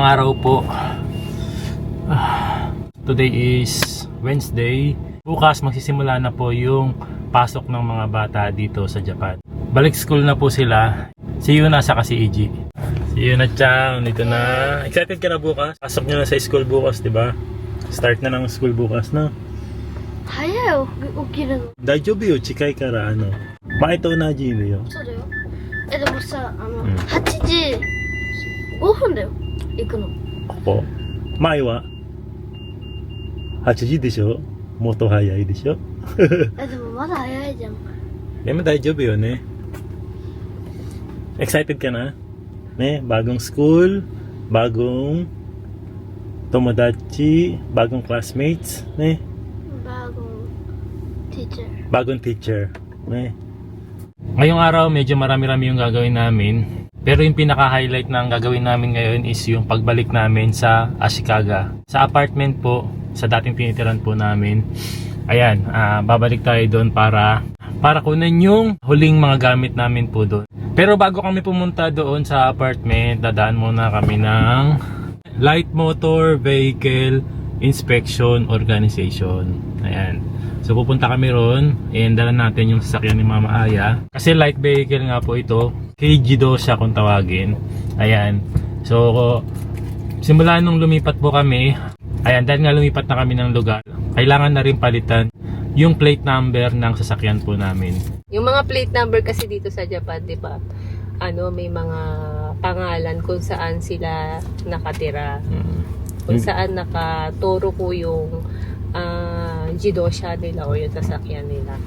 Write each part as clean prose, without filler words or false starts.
Magandang araw po. Today is Wednesday. Bukas magsisimula na po yung pasok ng mga bata dito sa Japan. Balik school na po sila. Si Yuna saka si Iji. Si Yuna Chang, dito na. Excited ka na bukas? Pasok nyo na sa school bukas, di ba? Start na ng school bukas, no? 早い起きるの。大丈夫よ、近いから前と同じよ。そうだよ。でもさ、8時5分だよ。行くの。ここ前は8時でしょ。もっと早いでしょ。でもまだ早いじゃん。でも大丈夫よね。Excited ka na? Ne, bagong school, bagong tomodachi, bagong classmates, ne? Bagong teacher, ne? Ngayong araw medyo marami-rami yung gagawin namin. Pero yung pinaka-highlight ng gagawin namin ngayon is yung pagbalik namin sa Ashikaga. Sa apartment po, sa dating tinitiran po namin. Ayan, babalik tayo doon para kunin yung huling mga gamit namin po doon. Pero bago kami pumunta doon sa apartment, dadaan muna kami ng Light Motor Vehicle Inspection Organization. Ayan. So pupunta kami ron, and dala natin yung sasakyan ni Mama Aya. Kasi light vehicle nga po ito, Keijido siya kung tawagin. Ayan. So simula nung lumipat po kami, ayan, dahil nga lumipat na kami ng lugar, kailangan na rin palitan yung plate number ng sasakyan po namin. Yung mga plate number kasi dito sa Japan, di ba? May mga pangalan kung saan sila nakatira. Kung saan nakaturo po yung jidosha nila o yung sasakyan nila.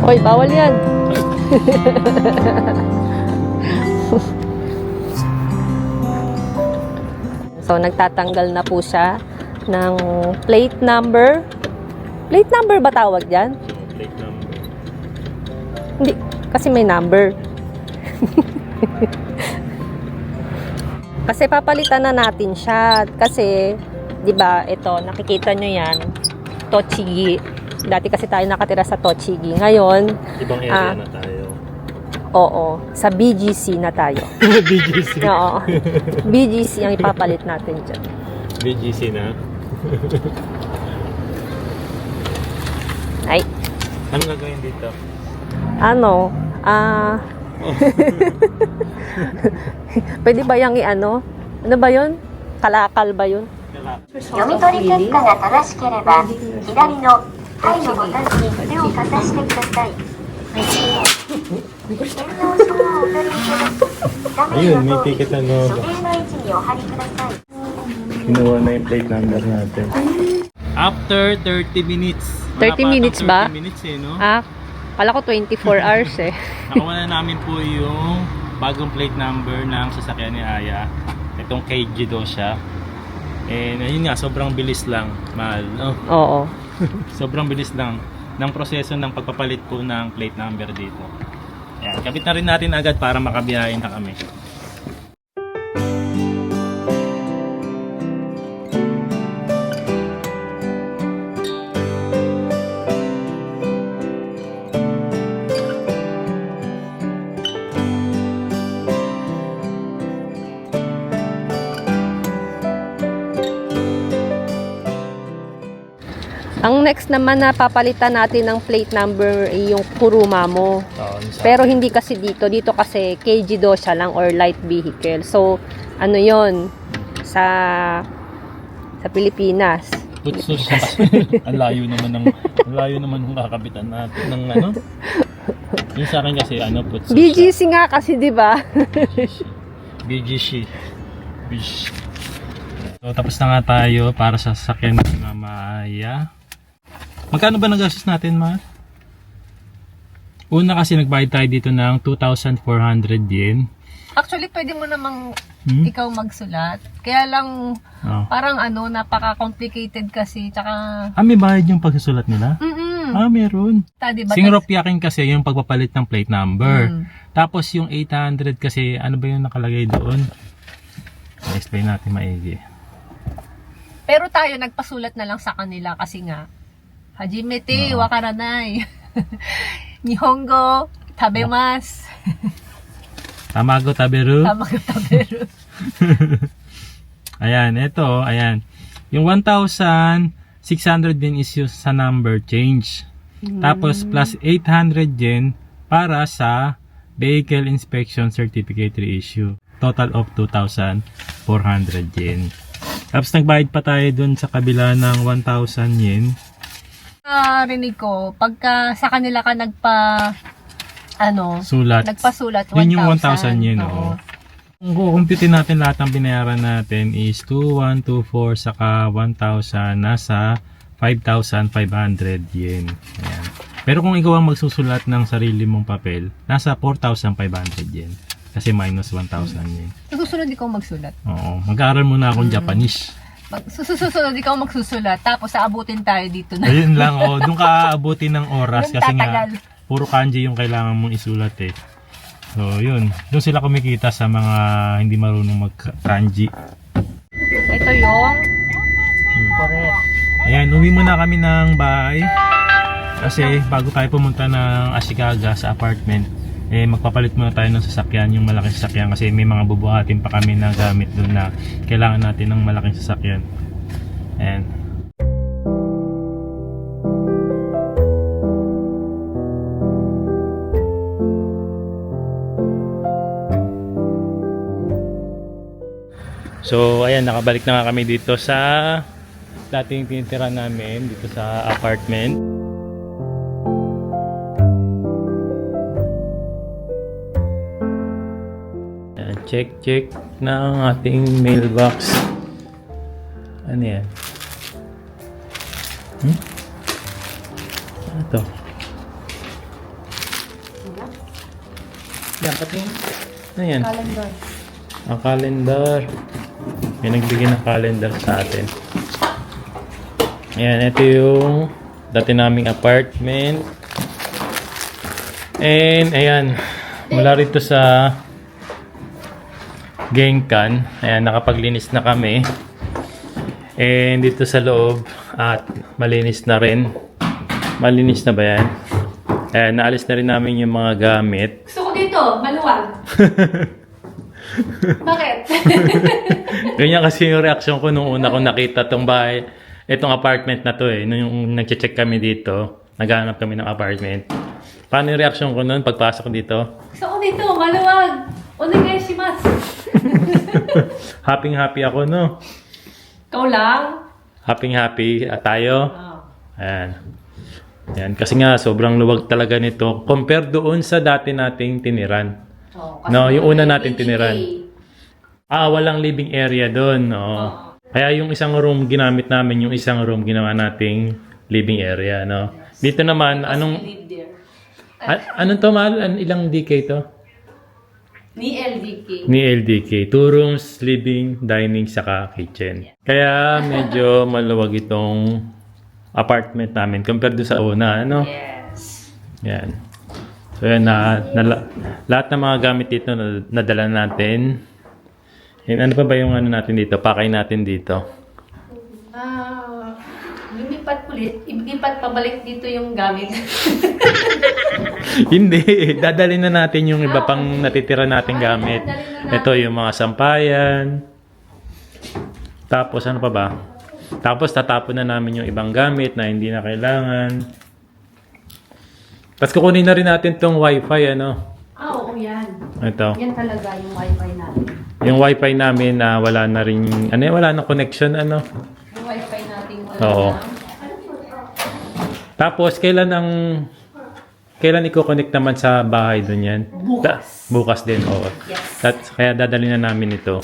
Hoy, bawal yan. So, nagtatanggal na po siya ng plate number. Plate number ba tawag dyan? Plate number. Hindi, kasi may number. Kasi papalitan na natin siya. Kasi, di ba, ito, nakikita nyo yan, Tochigi. Dati kasi tayo nakatira sa Tochigi. Ngayon, Ibang area na tayo. Oo, sa BGC na tayo. BGC. Oo. BGC ang ipapalit natin dyan. BGC na. Ay, Anong gagawin dito? Pwede ba yung i-ano? Ano ba yun? Kalakal ba yun? 読み取り結果が正しければ、左のはいのボタンに手をかざしてください。電動書をお取りいただき、画 Ayun, 面 may の通り、 ticket 書類の位置にお貼りください。 Kinuha na yung plate number natin. After 30 minutes. 30 minutes ba? 30 minutes no? Kala ko 24 hours eh. Nakuha na namin po yung bagong plate number ng sasakyan ni Aya. Itong Keijido siya. And ayun nga, sobrang bilis lang. Mahal, no? Oo. Sobrang bilis lang ng proseso ng pagpapalit po ng plate number dito. Ayan, kabit na rin natin agad para makabiyahin na kami. Ang next naman na papalitan natin ng plate number ay yung Kuruma mo. Pero hindi kasi dito. Dito kasi Keijido siya lang or light vehicle. So, ano yon sa Pilipinas. Putso siya. Ang layo naman ng kakabitan natin ng ano. Yung sa akin kasi putso. BGC nga kasi, di ba? BGC. So, tapos na nga tayo para sa sasakyan ng Mama Aya. Magkano ba nagastos natin, Ma? Una kasi nagbayad tayo dito ng 2,400 yen. Actually, pwede mo namang ikaw magsulat. Kaya lang, parang napaka-complicated kasi. Tsaka... may bayad yung pagsusulat nila? Meron. Diba, Singropyakin kasi yung pagpapalit ng plate number. Tapos yung 800 kasi, ano ba yung nakalagay doon? explain natin maigi. Pero tayo nagpasulat na lang sa kanila kasi nga Hajimete wakaranai. Nihongo tabemasu. Tamago taberu. Tamago taberu. Ayan, ito, ayan. Yung 1,600 din is yung sa number change. Tapos plus 800 yen para sa vehicle inspection certificate reissue. Total of 2,400 yen. Tapos nagbayad pa tayo dun sa kabila ng 1,000 yen. Rinig ko, pagka sa kanila ka Sulat. nagpasulat, 1,000. Yun yung 1,000 yen, Oo. Kung kukumpitin natin lahat ng binayaran natin is 2,124 saka 1,000, nasa 5,500 yen. Ayan. Pero kung ikaw ang magsusulat ng sarili mong papel, nasa 4,500 yen. Kasi minus 1,000 yen. Susunod ikaw magsulat. Oo. Mag-aaral muna akong Japanese. Susunod ikaw magsusulat, tapos aabutin tayo dito na. Ayun lang, oh. Doon ka aabutin ng oras Doon kasi nga tatagal. puro kanji yung kailangan mong isulat eh. So, yun. Doon sila kumikita sa mga hindi marunong mag-kanji. Ito yung correct. Ayan, uwi muna kami ng bahay. Kasi bago tayo pumunta ng Ashikaga sa apartment, magpapalit muna tayo ng sasakyan, yung malaking sasakyan. Kasi may mga bubuhatin pa kami na gamit doon na kailangan natin ng malaking sasakyan. Ayan. So, ayan, nakabalik na nga kami dito sa dating tinitira namin, dito sa apartment. Ayan, check ng ating mailbox. Ano yan? Ano to? Yan, pati. Ano yan? Calendar. Ang calendar. May nagbigay ng calendar sa atin. Ayan, ito yung dati naming apartment. And, ayan, mula rito sa Genkan, ayan, nakapaglinis na kami. And dito sa loob, at malinis na rin. Malinis na ba yan? Ayan, naalis na rin namin yung mga gamit. Gusto ko dito, maluwag. Bakit? Ganyan kasi yung reaction ko nung una ko nakita tong bahay, itong apartment na to eh. Nung nag-check kami dito, naghahanap kami ng apartment. Paano yung reaction ko nun pagpasok dito? Gusto ko dito, maluwag. Onegaishimasu. Happy ako, no? Ikaw lang? Happy tayo. Oh. Ayan. Ayan. Kasi nga, sobrang luwag talaga nito compare doon sa dati nating tiniran. Oh, No, yung una natin tiniran. Walang living area doon. No. Kaya yung isang room ginamit namin, yung isang room ginawa nating living area, no. Dito naman, anong to, mahal? Ilang DK to? Ni LDK. Ni LDK. 2 rooms, living, dining, saka kitchen. Kaya medyo maluwag itong apartment namin compared doon sa una, ano? Yes. Yan. So yan, lahat ng mga gamit dito nadala natin. And ano pa ba yung ano natin dito? Pakay natin dito. Lumipat ulit. Ilipat pabalik dito yung gamit. Hindi. Dadalhin na natin yung iba pang natitira nating gamit. Ito yung mga sampayan. Tapos ano pa ba? Tapos tatapon na namin yung ibang gamit na hindi na kailangan. Tapos kukunin na rin natin tong wifi, ano? Oo, yan. Ito. Yan talaga yung wifi natin. Yung wifi namin na wala na rin, wala na connection, ano? Yung wifi natin wala Oo. na. Tapos, kailan i-connect naman sa bahay doon yan? Bukas din, oo. Yes. Kaya dadalhin na namin ito.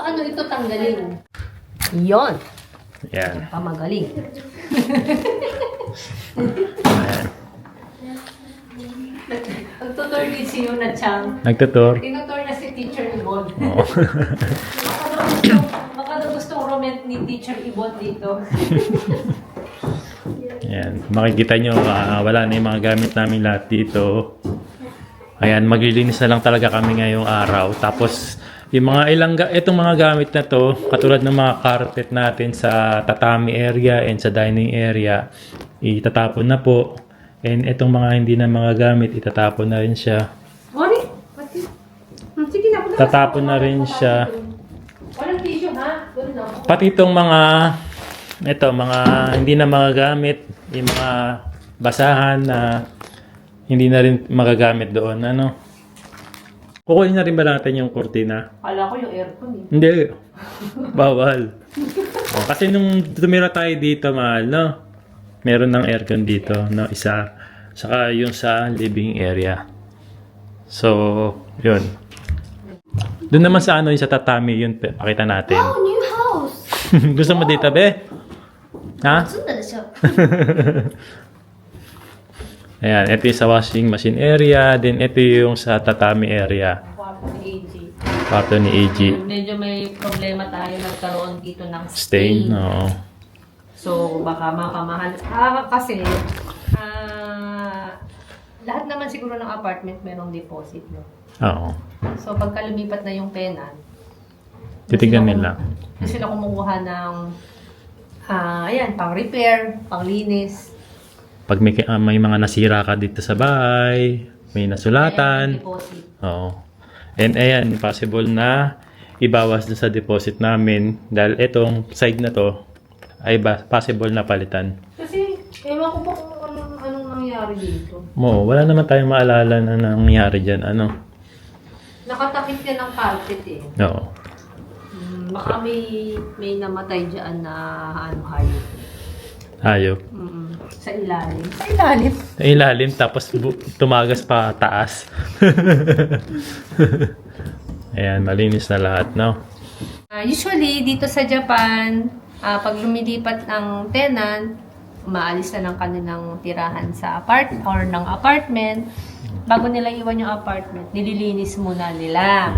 Paano ito tanggalin? Yon. Yan. Pamagaling. Ayan. Nagtutor din si Yuna Chang. Nagtutor. Tinutor na si Teacher Ibon. Oo. Baka daw gustong comment ni Teacher Ibon dito. Ayan. Makikita nyo, wala na yung mga gamit namin lahat dito. Ayan, maglilinis na lang talaga kami ngayong araw. Tapos, Yung mga itong mga gamit na to, katulad ng mga carpet natin sa tatami area and sa dining area, itatapon na po. And itong mga hindi na mga gamit, itatapon na rin siya. Sige na, Tatapon na rin siya. walang tissue ha? Doon na. Pati itong mga hindi na mga gamit, yung mga basahan na hindi na rin magagamit doon. Ano? Kukunin na rin ba natin yung kurtina? Kala ko yung aircon eh. Hindi. Bawal. Kasi nung tumira tayo dito, mahal, no? Meron ng aircon dito, no? Isa. Saka yung sa living area. So, yun. Doon naman sa yung sa tatami, yun, pakita natin. Wow, new house! Gusto mo dito, be? Ha? 住んだでしょ Ayan, ito yung sa washing machine area. Then, ito yung sa tatami area. Kwarto ni AG. Kwarto ni AG. Medyo may problema tayo nagkaroon dito ng Stain. stain. Oo. So, baka makamahal. Kasi, lahat naman siguro ng apartment merong deposit, no? Oo. So, pagka lumipat na yung tenant, Titignan nila. doon sila kumukuha ng, ayan, pang repair, pang linis. Pag may mga nasira ka dito sa bahay, may Ayan, nasulatan. deposit. Oo. And ayan, possible na ibawas dun sa deposit namin dahil itong side na to ay possible na palitan. Kasi, ewan ko pa kung anong nangyari dito. Wala naman tayong maalala na nangyari dyan. Ano? Nakatakip yan ng carpet eh. Oo. Baka may namatay dyan na hayop. Hayop. Sa ilalim. Sa ilalim? Sa ilalim, tapos tumagas pa taas. Ayan, malinis na lahat, no? Usually, dito sa Japan, pag lumilipat ng tenant, umaalis na ng kanilang tirahan sa ng apartment. Bago nila iwan yung apartment, nililinis muna nila.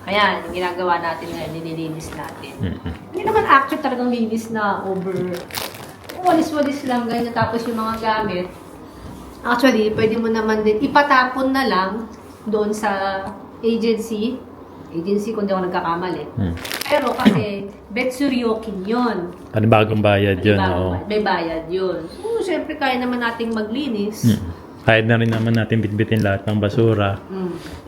Ayan, yung ginagawa natin ngayon, nililinis natin. Hindi naman actually talagang linis na walis-walis lang, ganyan. Tapos yung mga gamit, actually, pwede mo naman din ipatapon na lang doon sa agency kung di ako nagkakamali. Pero kasi, Betsuryokin yun. Panibagong bayad yun, oo. May bayad yun. So, syempre, kaya naman nating maglinis. Kahit na rin naman natin bitbitin lahat ng basura.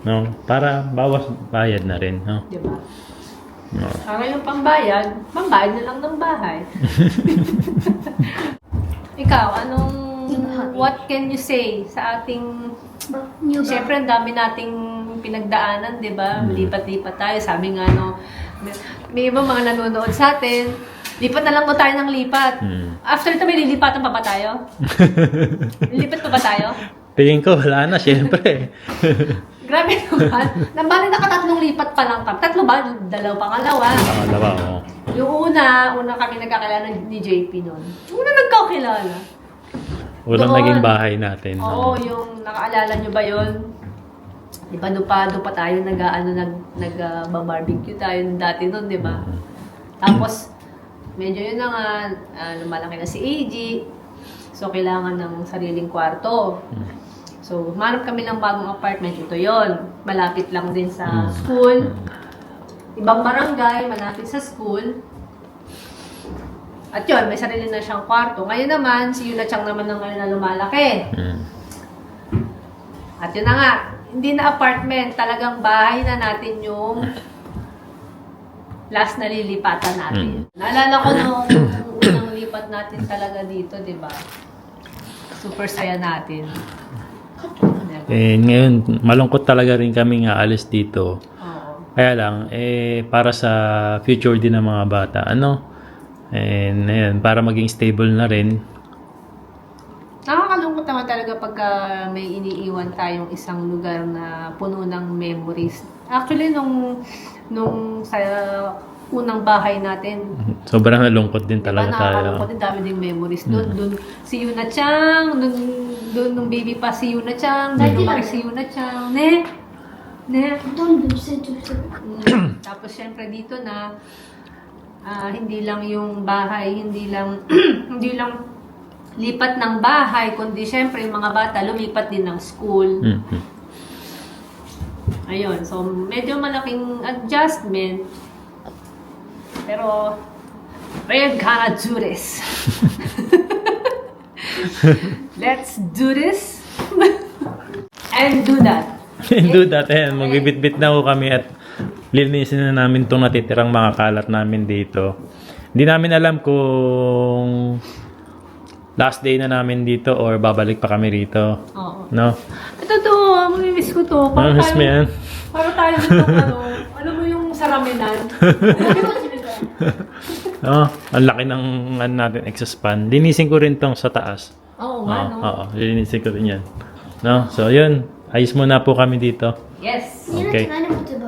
No? Para bawas bayad na rin, no? Diba? No. Yung pambayad na lang ng bahay. Ikaw, what can you say sa ating, syempre ang dami nating pinagdaanan, di ba? Lipat-lipat tayo. Sabi nga, may ibang mga nanonood sa atin, lipat na lang mo tayo ng lipat. After ito, may lilipatan pa ba tayo? Lilipat pa ba tayo? Tingin ko, wala na, syempre. Grabe naman. Nabali nakatatlong lipat pa lang kami. Tatlo ba? Dalawa, pangalawa. Pangalawa, oo. Yung una kami nagkakilala ni JP noon. Una nagkakilala. Unang Doon. naging bahay natin. Oo, yung nakaalala nyo ba yun? Di ba, doon pa tayo nag-barbecue tayo dati noon, di ba? Tapos, medyo yun na nga, lumalaki na si AG. So, kailangan ng sariling kwarto. So, humanap kami ng bagong apartment. Ito yon, malapit lang din sa school. Ibang barangay, malapit sa school. At yun, may sarili na siyang kwarto. Ngayon naman, si Yuna-chan naman ng ngayon na lumalaki. At yun na nga, hindi na apartment, talagang bahay na natin yung last na lilipatan natin. Naalala ko nung unang lipat natin talaga dito, di ba? Super saya natin. Ngayon, malungkot talaga rin kami nga alis dito. Oo. Kaya lang, para sa future din ng mga bata, And ayun, para maging stable na rin. Nakakalungkot naman talaga pagka may iniiwan tayong isang lugar na puno ng memories. Actually, nung sa unang bahay natin, Sobrang nalungkot din talaga tayo. nakakalungkot din, dami ding memories. Doon si Yuna-chan, doon nung baby pa si Yuna-chan, doon lumaki si Yuna-chan. Ne? どんどん成長してる Tapos syempre dito na hindi lang yung bahay, hindi lang hindi lang lipat ng bahay, kundi syempre yung mga bata lumipat din ng school. Ayun, so medyo malaking adjustment. Pero, we're gonna do this. Let's do this. And do that. Do that. Ayan, magbibit-bit na ho kami at lilinisin na namin itong natitirang mga kalat namin dito. Hindi namin alam kung last day na namin dito or babalik pa kami rito. Oo. No? Ito to, mamimiss ko to. Mamimiss mo yan? Para tayo dito, ano mo yung saraminan? Oh, ang laki ng ano natin, exhaust fan. Linisin ko rin tong sa taas. Oo nga, no? Oo, linisin ko rin yan. No? So, yun. Ayos muna po kami dito. Yes.みんな Okay. って何持ってるの